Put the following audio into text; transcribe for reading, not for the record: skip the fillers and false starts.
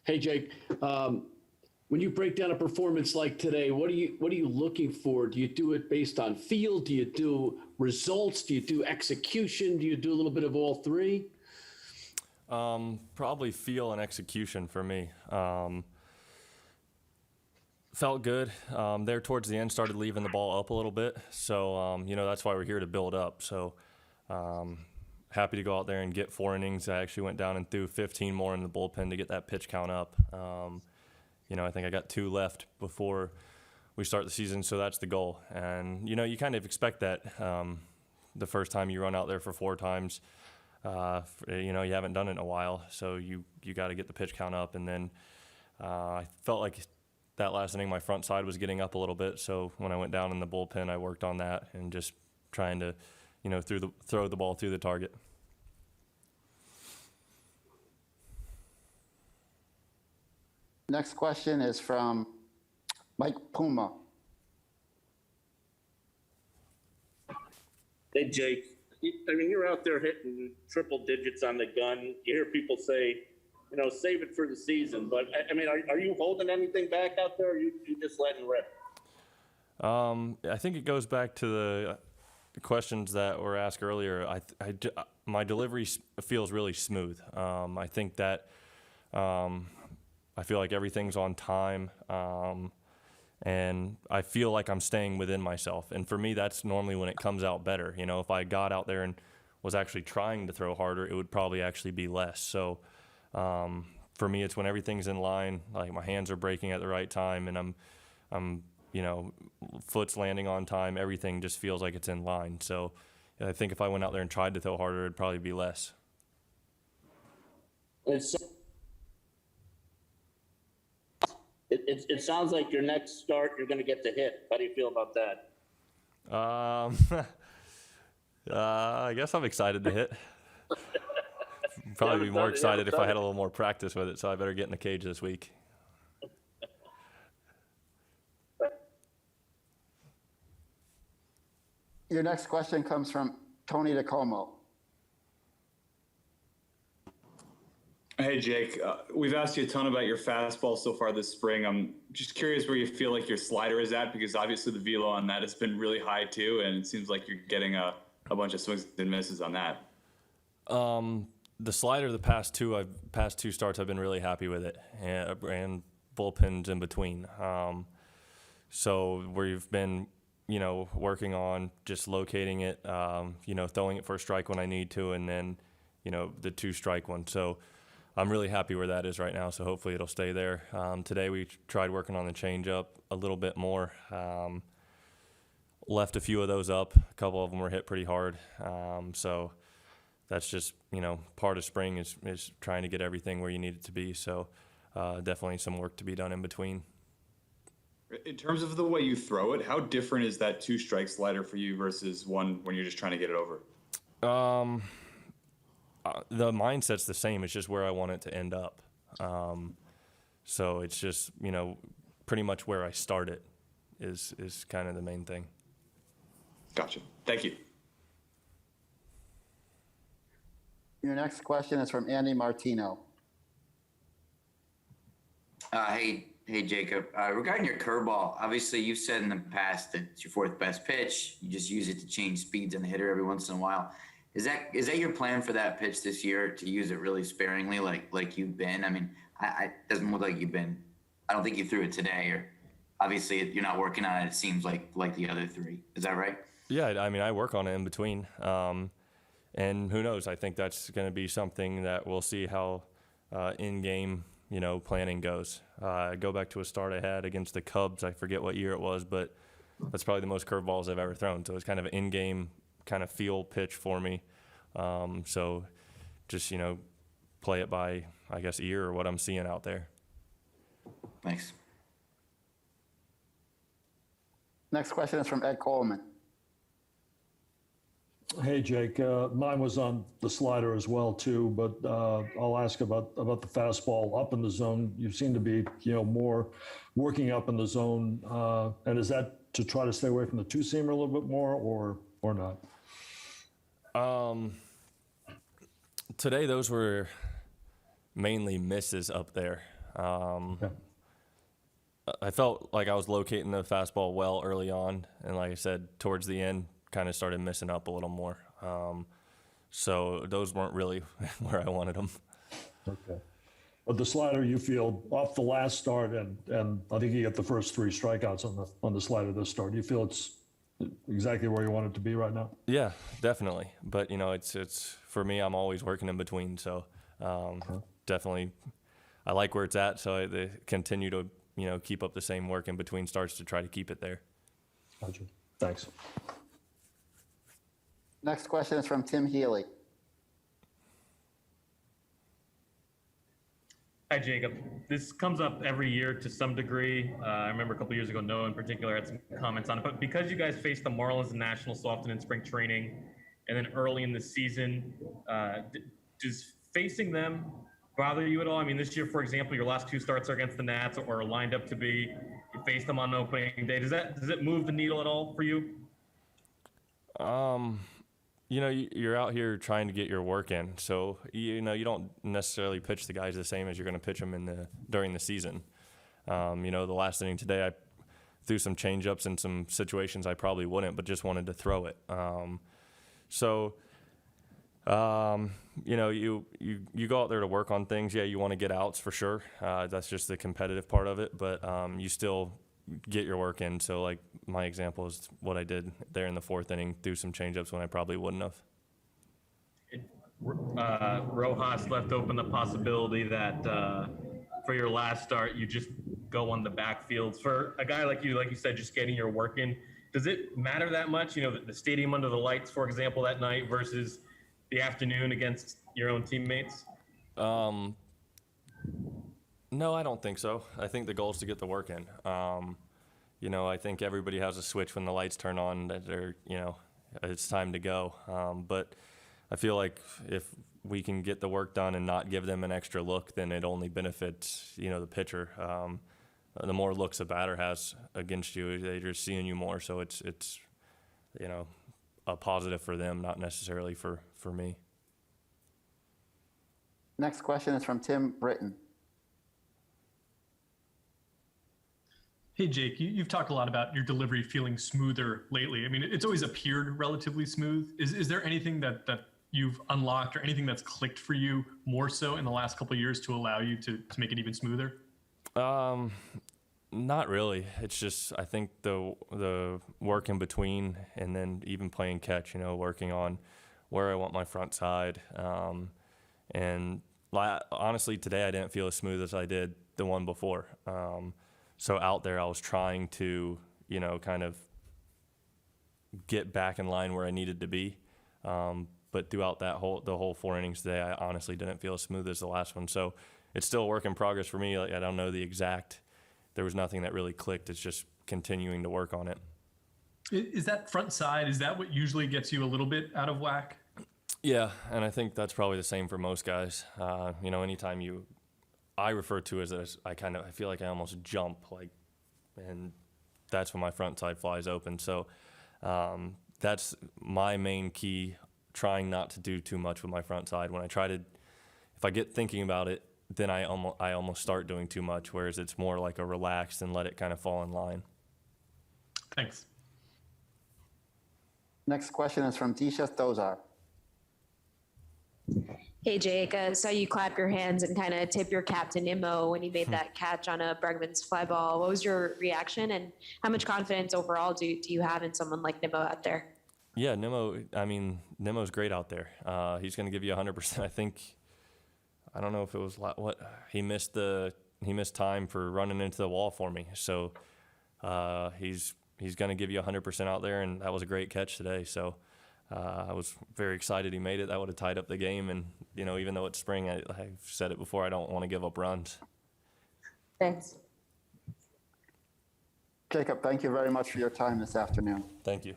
Hey, Jake. When you break down a performance like today, what are you looking for? Do you do it based on feel? Do you do results? Do you do execution? Do you do a little bit of all three? Probably feel and execution for me. Felt good. There towards the end, started leaving the ball up a little bit. So, that's why we're here to build up. So, happy to go out there and get 4 innings. I actually went down and threw 15 more in the bullpen to get that pitch count up. I think I got 2 left before we start the season, so that's the goal. And, you kind of expect that the first time you run out there for 4 times. You haven't done it in a while, so you got to get the pitch count up. And then I felt like that last inning, my front side was getting up a little bit. So when I went down in the bullpen, I worked on that and just trying to, throw the ball through the target. Next question is from Mike Puma. Hey, Jake. I mean, you're out there hitting triple digits on the gun. You hear people say, save it for the season. But, I mean, are you holding anything back out there, or you just letting rip? I think it goes back to the questions that were asked earlier. My delivery feels really smooth. I think that I feel like everything's on time, and I feel like I'm staying within myself. And for me, that's normally when it comes out better. If I got out there and was actually trying to throw harder, it would probably actually be less. So for me, it's when everything's in line, like my hands are breaking at the right time, and I'm foot's landing on time. Everything just feels like it's in line. So I think if I went out there and tried to throw harder, it'd probably be less. It sounds like your next start, you're going to get the hit. How do you feel about that? I guess I'm excited to hit. Probably be more excited if I had a little more practice with it, so I better get in the cage this week. Your next question comes from Tony DeComo. Hey, Jake. We've asked you a ton about your fastball so far this spring. I'm just curious where you feel like your slider is at, because obviously the velo on that has been really high too, and it seems like you're getting a bunch of swings and misses on that. The slider, the past two starts, I've been really happy with it, and bullpens in between. So we've been, working on just locating it, throwing it for a strike when I need to, and then, the 2-strike one. So I'm really happy where that is right now, so hopefully it'll stay there. Today we tried working on the changeup a little bit more. Left a few of those up. A couple of them were hit pretty hard. So that's just, part of spring is trying to get everything where you need it to be. So definitely some work to be done in between. In terms of the way you throw it, how different is that 2-strike slider for you versus one when you're just trying to get it over? The mindset's the same. It's just where I want it to end up. So it's just, pretty much where I start it is kind of the main thing. Gotcha. Thank you. Your next question is from Andy Martino. Hey, Jacob. Regarding your curveball, obviously you've said in the past that it's your 4th best pitch. You just use it to change speeds on the hitter every once in a while. Is that your plan for that pitch this year, to use it really sparingly like you've been? I mean, it doesn't look like you've been. I don't think you threw it today, or obviously you're not working on it. It seems like the other 3. Is that right? Yeah, I mean, I work on it in between. And who knows? I think that's going to be something that we'll see how in-game, planning goes. Go back to a start I had against the Cubs. I forget what year it was, but that's probably the most curveballs I've ever thrown. So it's kind of an in-game kind of feel pitch for me. So just, play it by, I guess, ear or what I'm seeing out there. Thanks. Next question is from Ed Coleman. Hey, Jake. Mine was on the slider as well, too, but I'll ask about the fastball up in the zone. You seem to be, more working up in the zone. And is that to try to stay away from the 2-seamer a little bit more or not? Today, those were mainly misses up there. Yeah. I felt like I was locating the fastball well early on, and like I said, towards the end, kind of started missing up a little more. So those weren't really where I wanted them. Okay. But the slider, you feel off the last start, and I think you get the first 3 strikeouts on the slider this start. You feel it's exactly where you want it to be right now? Yeah, definitely. But it's for me, I'm always working in between. So definitely, I like where it's at. So they continue to keep up the same work in between starts to try to keep it there. Gotcha. Thanks. Next question is from Tim Healy. Hi, Jacob. This comes up every year to some degree. I remember a couple years ago, Noah in particular had some comments on it. But because you guys faced the Marlins and Nationals so often in spring training, and then early in the season, does facing them bother you at all? I mean, this year, for example, your last 2 starts are against the Nats or lined up to be. You faced them on opening day. Does it move the needle at all for you? You're out here trying to get your work in, so you don't necessarily pitch the guys the same as you're going to pitch them during the season. The last inning today, I threw some changeups in some situations I probably wouldn't, but just wanted to throw it. You go out there to work on things. Yeah, you want to get outs for sure. That's just the competitive part of it, but you still get your work in. So like my example is what I did there in the 4th inning, threw some changeups when I probably wouldn't have. Rojas left open the possibility that for your last start, you just go on the backfield. For a guy like you said, just getting your work in, does it matter that much? The stadium under the lights, for example, that night versus the afternoon against your own teammates? No, I don't think so. I think the goal is to get the work in. I think everybody has a switch when the lights turn on that it's time to go. But I feel like if we can get the work done and not give them an extra look, then it only benefits, the pitcher. The more looks a batter has against you, they're just seeing you more. So it's a positive for them, not necessarily for me. Next question is from Tim Britton. Hey, Jake, you've talked a lot about your delivery feeling smoother lately. I mean, it's always appeared relatively smooth. Is there anything that you've unlocked or anything that's clicked for you more so in the last couple of years to allow you to make it even smoother? Not really. It's just, I think the work in between and then even playing catch, working on where I want my front side. And honestly, today I didn't feel as smooth as I did the one before. So out there, I was trying to, kind of get back in line where I needed to be. But throughout the whole 4 innings today, I honestly didn't feel as smooth as the last one. So it's still a work in progress for me. Like, I don't know the exact. There was nothing that really clicked. It's just continuing to work on it. Is that front side? Is that what usually gets you a little bit out of whack? Yeah, and I think that's probably the same for most guys. Anytime I refer to it as I feel like I almost jump, and that's when my front side flies open. So that's my main key, trying not to do too much with my front side. If I get thinking about it, then I almost start doing too much, whereas it's more like a relaxed and let it kind of fall in line. Thanks. Next question is from Disha Thozar. Hey, Jake, I saw you clap your hands and kind of tip your cap to Nimmo when you made that catch on a Bregman's fly ball. What was your reaction, and how much confidence overall do you have in someone like Nimmo out there? Yeah, Nimmo's great out there. He's going to give you 100%. I don't know if it was what he missed time for running into the wall for me. So he's going to give you 100% out there, and that was a great catch today. So I was very excited he made it. That would have tied up the game. And, even though it's spring, I've said it before, I don't want to give up runs. Thanks. Jacob, thank you very much for your time this afternoon. Thank you.